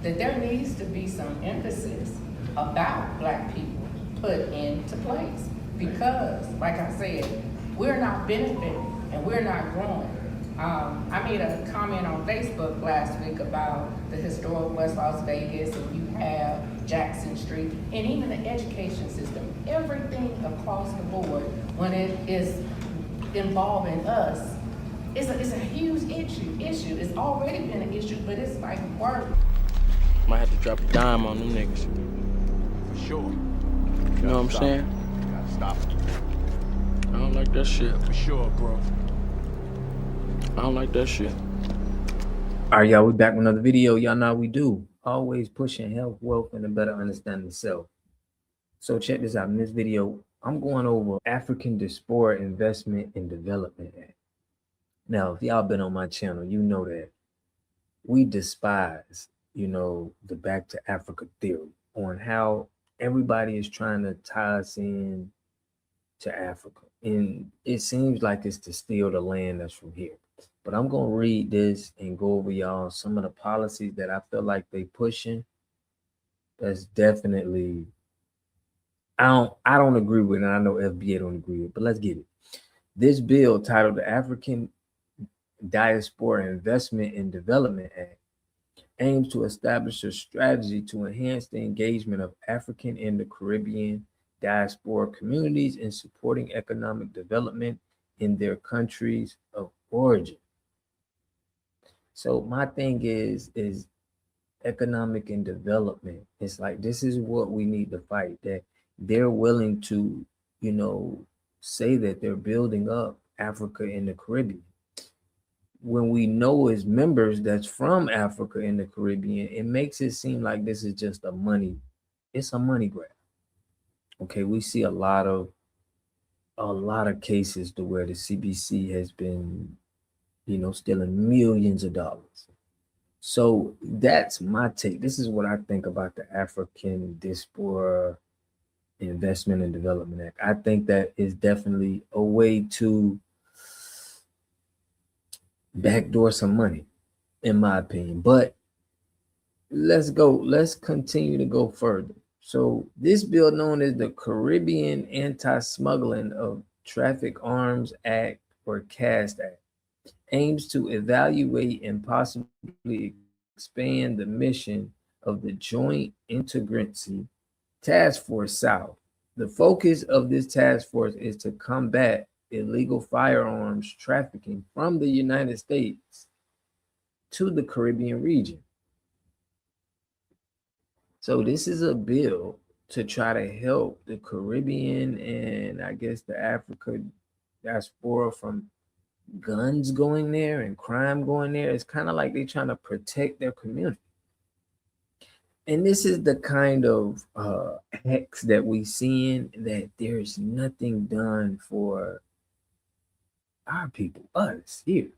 That there needs to be some emphasis about Black people put into place because, like I said, we're not benefiting and we're not growing. I made a comment on Facebook last week about the historic West Las Vegas, and you have Jackson Street, and even the education system, everything across the board, when it is involving us, it's a huge issue. It's already been an issue, but it's like work. Might have to drop a dime on them niggas. For sure. You know what I'm saying? You gotta stop it. I don't like that shit. For sure, bro. I don't like that shit. All right, y'all, we back with another video. Y'all know how we do. Always pushing health, wealth, and a better understanding of self. So check this out. In this video, I'm going over African Diaspora Investment and Development Act. Now, if y'all been on my channel, you know that we despise, the Back to Africa theory on how everybody is trying to tie us in to Africa. And it seems like it's to steal the land that's from here. But I'm going to read this and go over y'all some of the policies that I feel like they pushing. That's definitely, I don't agree with it. And I know FBA don't agree with it, but let's get it. This bill titled the African Diaspora Investment and Development Act aims to establish a strategy to enhance the engagement of African and the Caribbean diaspora communities in supporting economic development in their countries of origin. So my thing is economic and development. It's like, this is what we need to fight, that they're willing to, say that they're building up Africa and the Caribbean. When we know as members that's from Africa and the Caribbean, it makes it seem like this is just it's a money grab. Okay, we see a lot of cases to where the CBC has been, stealing millions of dollars. So that's my take. This is what I think about the African Diaspora Investment and Development Act. I think that is definitely a way to backdoor some money, in my opinion. But let's continue to go further. So this bill, known as the Caribbean Anti-Smuggling of Traffic Arms Act, or CAST Act, aims to evaluate and possibly expand the mission of the Joint Interagency Task Force South. The focus of this task force is to combat illegal firearms trafficking from the United States to the Caribbean region. So this is a bill to try to help the Caribbean and I guess the Africa diaspora from guns going there and crime going there. It's kind of like they're trying to protect their community. And this is the kind of acts that we seeing, that there's nothing done for our people, us here.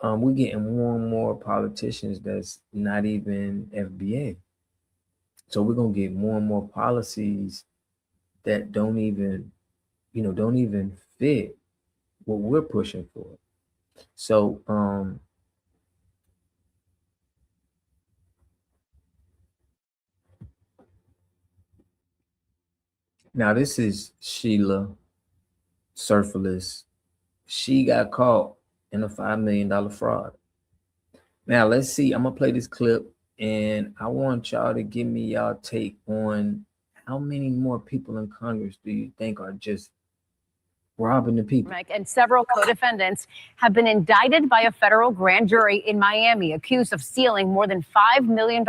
We're getting more and more politicians that's not even FBA. So we're gonna get more and more policies that don't even fit what we're pushing for. So now this is Sheila Surface. She got caught in a $5 million fraud. Now let's see, I'm gonna play this clip and I want y'all to give me y'all take on how many more people in Congress do you think are just robbing the people? And several co-defendants have been indicted by a federal grand jury in Miami, accused of stealing more than $5 million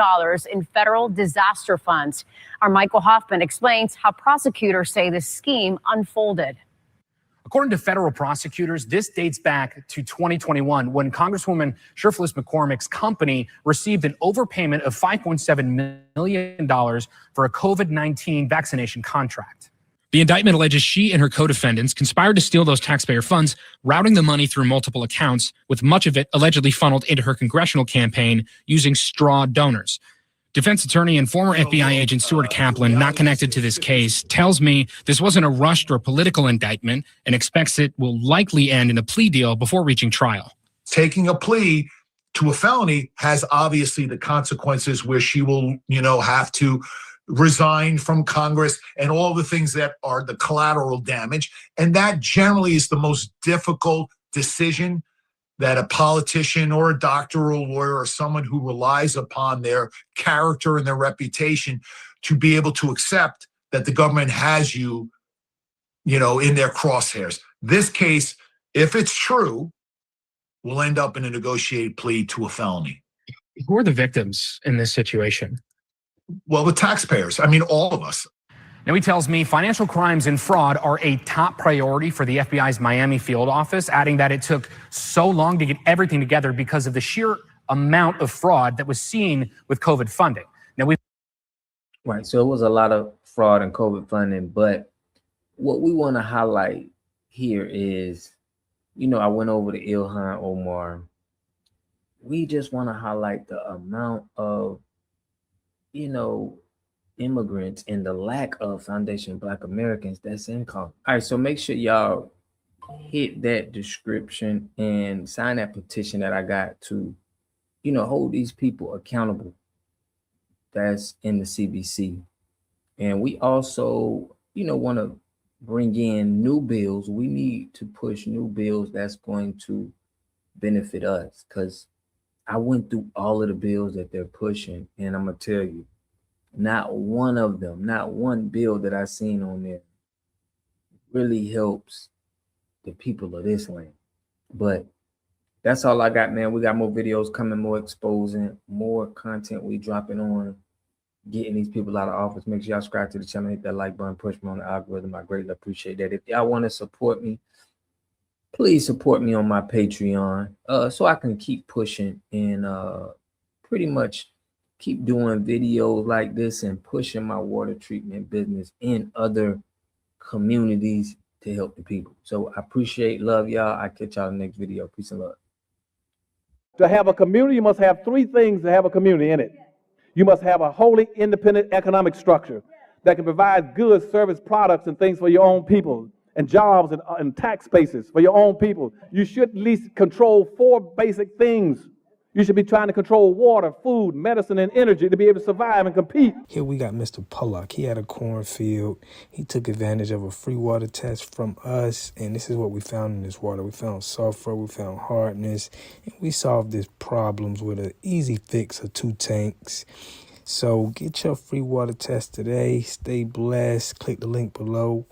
in federal disaster funds. Our Michael Hoffman explains how prosecutors say this scheme unfolded. According to federal prosecutors, this dates back to 2021 when Congresswoman Shirley McCormick's company received an overpayment of $5.7 million for a COVID-19 vaccination contract. The indictment alleges she and her co-defendants conspired to steal those taxpayer funds, routing the money through multiple accounts, with much of it allegedly funneled into her congressional campaign using straw donors. Defense attorney and former FBI agent Stuart Kaplan, not connected to this case, tells me this wasn't a rushed or political indictment and expects it will likely end in a plea deal before reaching trial. Taking a plea to a felony has obviously the consequences where she will, have to resign from Congress and all the things that are the collateral damage. And that generally is the most difficult decision that a politician or a doctor or a lawyer or someone who relies upon their character and their reputation to be able to accept that the government has you, in their crosshairs. This case, if it's true, will end up in a negotiated plea to a felony. Who are the victims in this situation? Well, the taxpayers. I mean, all of us. Now, he tells me financial crimes and fraud are a top priority for the FBI's Miami field office, adding that it took so long to get everything together because of the sheer amount of fraud that was seen with COVID funding. Now, Right. So it was a lot of fraud and COVID funding, but what we want to highlight here is, I went over to Ilhan Omar. We just want to highlight the amount of, immigrants and the lack of Foundation Black Americans that's in Congress. All right, so make sure y'all hit that description and sign that petition that I got to, hold these people accountable that's in the CBC. And we also, want to bring in new bills. We need to push new bills that's going to benefit us, because I went through all of the bills that they're pushing, and I'm going to tell you, not one of them, not one bill that I've seen on there really helps the people of this land. But that's all I got, man. We got more videos coming, more exposing, more content we dropping on getting these people out of office. Make sure y'all subscribe to the channel, hit that like button, push me on the algorithm. I greatly appreciate that. If y'all want to support me, please support me on my Patreon, so I can keep pushing and pretty much keep doing videos like this and pushing my water treatment business in other communities to help the people. So I appreciate, love y'all. I catch y'all in the next video. Peace and love. To have a community, you must have three things to have a community in it. You must have a wholly independent economic structure that can provide goods, service, products, and things for your own people, and jobs and tax bases for your own people. You should at least control four basic things. You should be trying to control water, food, medicine, and energy to be able to survive and compete. Here we got Mr. Pollock. He had a cornfield. He took advantage of a free water test from us, and this is what we found in this water. We found sulfur, we found hardness, and we solved these problems with an easy fix of 2 tanks. So get your free water test today. Stay blessed. Click the link below.